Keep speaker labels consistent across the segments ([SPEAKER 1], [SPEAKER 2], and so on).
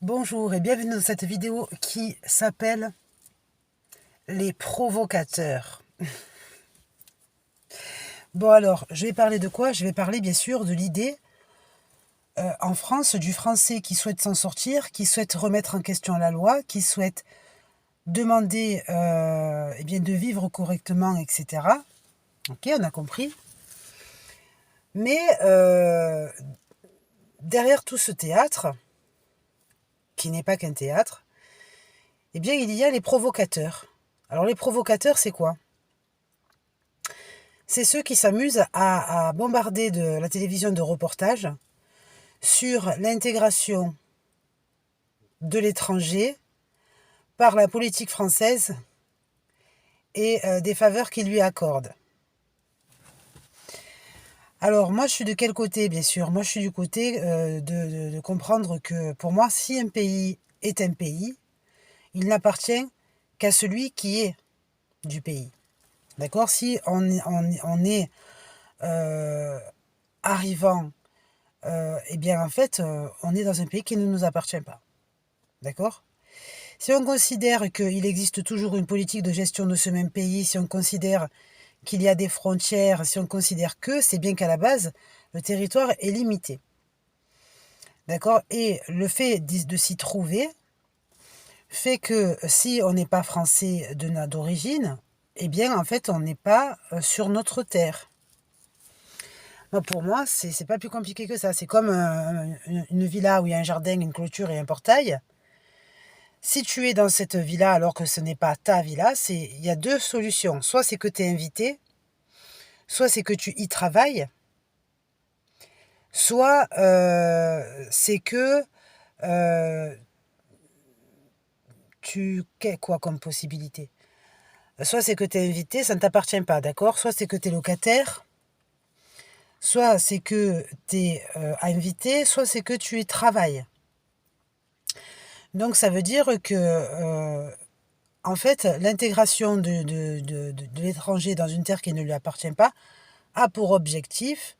[SPEAKER 1] Bonjour et bienvenue dans cette vidéo qui s'appelle les provocateurs. Bon alors, je vais parler de quoi? Je vais parler bien sûr de l'idée en France du français qui souhaite s'en sortir, qui souhaite remettre en question la loi, qui souhaite demander de vivre correctement, etc. Ok, on a compris. Mais derrière tout ce théâtre, qui n'est pas qu'un théâtre, eh bien il y a les provocateurs. Alors les provocateurs, c'est quoi? C'est ceux qui s'amusent à bombarder de la télévision de reportages sur l'intégration de l'étranger par la politique française et des faveurs qu'il lui accorde. Alors moi je suis de quel côté? Bien sûr, moi je suis du côté de comprendre que pour moi, si un pays est un pays, il n'appartient qu'à celui qui est du pays. D'accord? Si on est arrivant, en fait, on est dans un pays qui ne nous appartient pas. D'accord? Si on considère qu'il existe toujours une politique de gestion de ce même pays, si on considère qu'il y a des frontières, si on considère que, c'est bien qu'à la base, le territoire est limité. D'accord? Et le fait de s'y trouver fait que si on n'est pas français d'origine, eh bien, en fait, on n'est pas sur notre terre. Pour moi, c'est pas plus compliqué que ça. C'est comme une villa où il y a un jardin, une clôture et un portail. Si tu es dans cette villa alors que ce n'est pas ta villa, il y a deux solutions. Soit c'est que tu es invité, soit c'est que tu y travailles, soit c'est que quoi comme possibilité? Soit c'est que tu es invité, ça ne t'appartient pas, d'accord? Soit c'est que tu es locataire, soit c'est que tu es invité, soit c'est que tu y travailles. Donc ça veut dire que en fait, l'intégration de l'étranger dans une terre qui ne lui appartient pas a pour objectif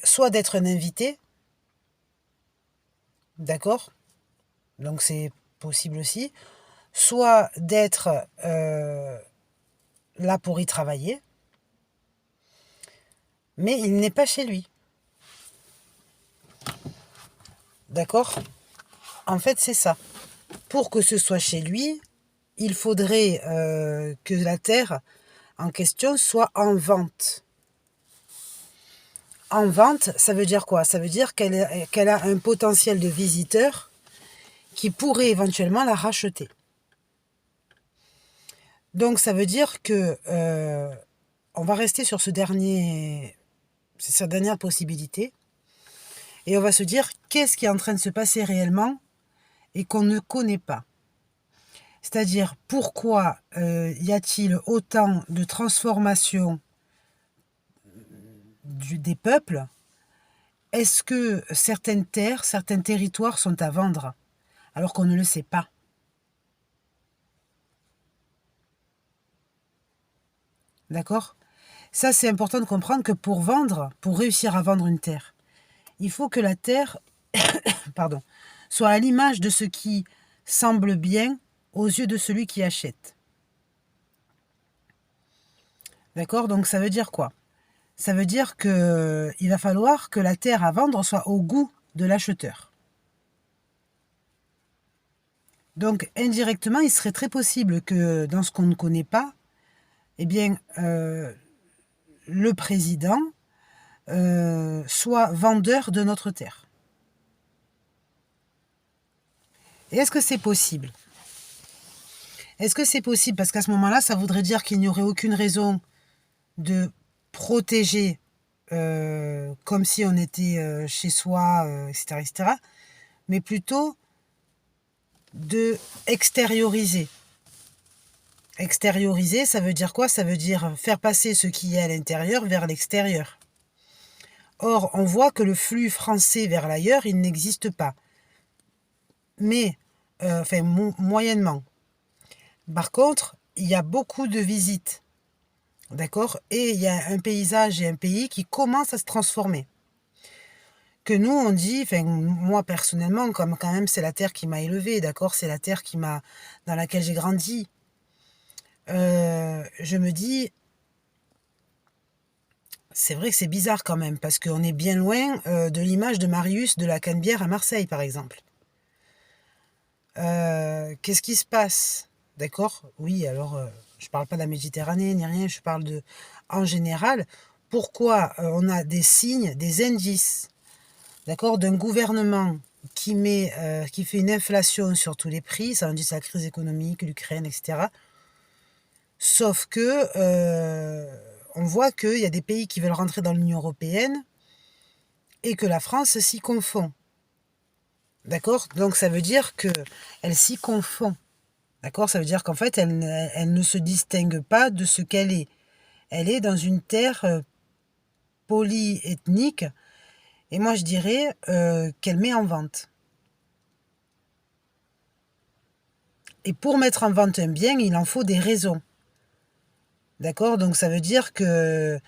[SPEAKER 1] soit d'être un invité, d'accord? Donc c'est possible aussi. Soit d'être là pour y travailler, mais il n'est pas chez lui. D'accord? En fait, c'est ça. Pour que ce soit chez lui, il faudrait que la terre en question soit en vente. En vente, ça veut dire quoi? Ça veut dire qu'elle a un potentiel de visiteurs qui pourraient éventuellement la racheter. Donc ça veut dire que on va rester sur cette dernière possibilité et on va se dire qu'est-ce qui est en train de se passer réellement et qu'on ne connaît pas. C'est-à-dire pourquoi y a-t-il autant de transformations des peuples? Est-ce que certaines terres, certains territoires sont à vendre alors qu'on ne le sait pas? D'accord? Ça, c'est important de comprendre que pour réussir à vendre une terre, il faut que la terre soit à l'image de ce qui semble bien aux yeux de celui qui achète. D'accord? Donc ça veut dire quoi? Ça veut dire qu'il va falloir que la terre à vendre soit au goût de l'acheteur. Donc indirectement, il serait très possible que dans ce qu'on ne connaît pas, le président soit vendeur de notre terre. Et est-ce que c'est possible? Est-ce que c'est possible? Parce qu'à ce moment-là, ça voudrait dire qu'il n'y aurait aucune raison de protéger comme si on était chez soi, etc., etc., mais plutôt de extérioriser. Extérioriser, ça veut dire quoi? Ça veut dire faire passer ce qui est à l'intérieur vers l'extérieur. Or, on voit que le flux français vers l'ailleurs, il n'existe pas. Mais, moyennement. Par contre, il y a beaucoup de visites. D'accord? Et il y a un paysage et un pays qui commencent à se transformer. que nous, on dit, enfin, moi personnellement, comme quand même c'est la terre qui m'a élevé, d'accord, c'est la terre dans laquelle j'ai grandi. Je me dis, c'est vrai que c'est bizarre quand même, parce qu'on est bien loin de l'image de Marius de la Canebière à Marseille, par exemple. Qu'est-ce qui se passe? D'accord? Oui, alors, je parle pas de la Méditerranée ni rien, je parle en général. Pourquoi on a des signes, des indices, d'accord, d'un gouvernement qui fait une inflation sur tous les prix, ça indique la crise économique, l'Ukraine, etc. Sauf que on voit qu'il y a des pays qui veulent rentrer dans l'Union européenne et que la France s'y confond. D'accord? Donc ça veut dire qu'elle s'y confond. D'accord? Ça veut dire qu'en fait, elle ne se distingue pas de ce qu'elle est. Elle est dans une terre polyethnique, et moi je dirais qu'elle met en vente. Et pour mettre en vente un bien, il en faut des raisons. D'accord? Donc ça veut dire que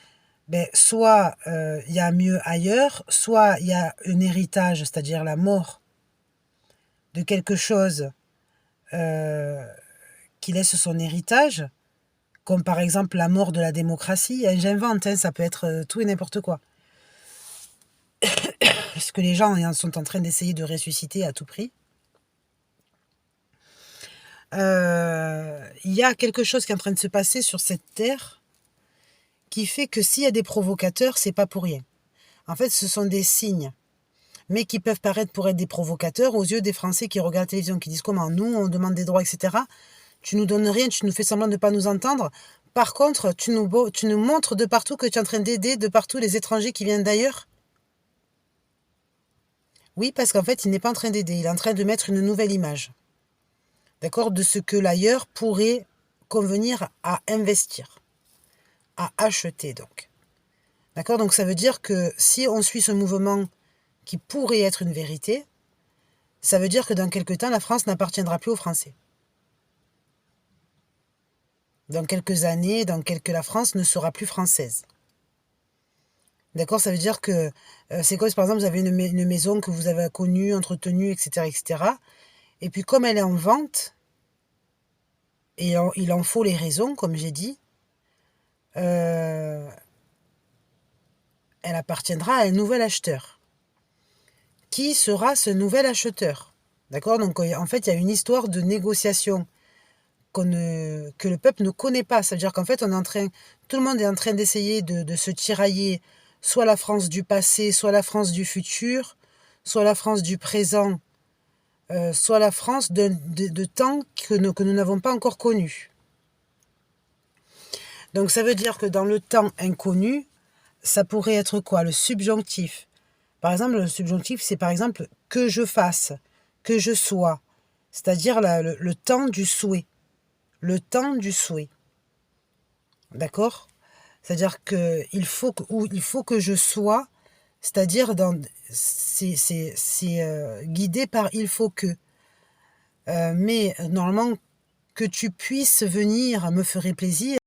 [SPEAKER 1] soit il y a mieux ailleurs, soit il y a un héritage, c'est-à-dire la mort de quelque chose qui laisse son héritage, comme par exemple la mort de la démocratie. J'invente, hein, ça peut être tout et n'importe quoi. Ce que les gens sont en train d'essayer de ressusciter à tout prix. Il y a quelque chose qui est en train de se passer sur cette terre qui fait que s'il y a des provocateurs, c'est pas pour rien. En fait, ce sont des signes, mais qui peuvent paraître pour être des provocateurs aux yeux des Français qui regardent la télévision, qui disent comment nous, on demande des droits, etc. Tu nous donnes rien, tu nous fais semblant de ne pas nous entendre. Par contre, tu nous montres de partout que tu es en train d'aider de partout les étrangers qui viennent d'ailleurs. Oui, parce qu'en fait, il n'est pas en train d'aider, il est en train de mettre une nouvelle image. D'accord? De ce que l'ailleurs pourrait convenir à investir, à acheter donc. D'accord? Donc ça veut dire que si on suit ce mouvement qui pourrait être une vérité, ça veut dire que dans quelque temps, la France n'appartiendra plus aux Français. Dans quelques années, la France ne sera plus française. D'accord? Ça veut dire que c'est comme si par exemple vous avez une maison que vous avez connue, entretenue, etc., etc. Et puis comme elle est en vente, et il en faut les raisons, comme j'ai dit, elle appartiendra à un nouvel acheteur. Qui sera ce nouvel acheteur? D'accord? Donc en fait, il y a une histoire de négociation que le peuple ne connaît pas. Ça veut dire qu'en fait, tout le monde est en train d'essayer de se tirailler soit la France du passé, soit la France du futur, soit la France du présent, soit la France de temps que nous n'avons pas encore connu. Donc ça veut dire que dans le temps inconnu, ça pourrait être quoi? Le subjonctif. Par exemple, le subjonctif, c'est par exemple que je fasse, que je sois. C'est-à-dire le temps du souhait. Le temps du souhait. D'accord? C'est-à-dire qu'il faut que je sois, c'est-à-dire c'est guidé par il faut que. Mais normalement, que tu puisses venir me ferait plaisir.